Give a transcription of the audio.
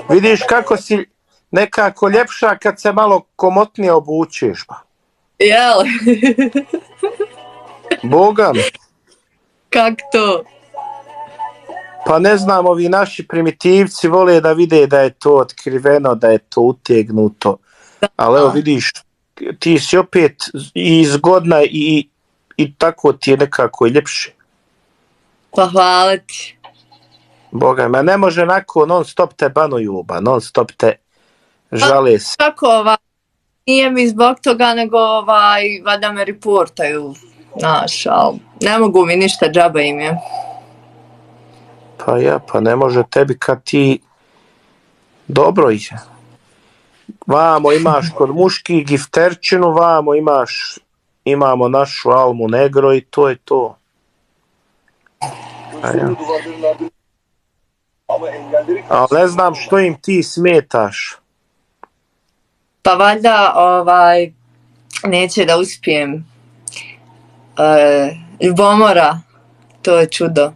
Vidiš kako si nekako ljepša kad se malo komotnije obučeš. Jel? Boga mi. Kak to? Pa ne znam, ovi naši primitivci vole da vide da je to otkriveno, da je to utegnuto. Ali evo vidiš, ti si opet i zgodna i tako ti je nekako ljepše. Pa hvala ti. Boga me, ne može onako non stop te banuju, non stop te žale se. Kako nije mi zbog toga, nego vada me reportaju, znaš, ali ne mogu mi ništa, džaba im je. Pa ne može tebi kad ti dobro ide. Vamo imaš kod muških gifterčinu, vamo imamo našu Almu Negro i to je to. Ali ne znam što im ti smetaš. Pa valjda neće da uspijem. Ljubomora, to je čudo.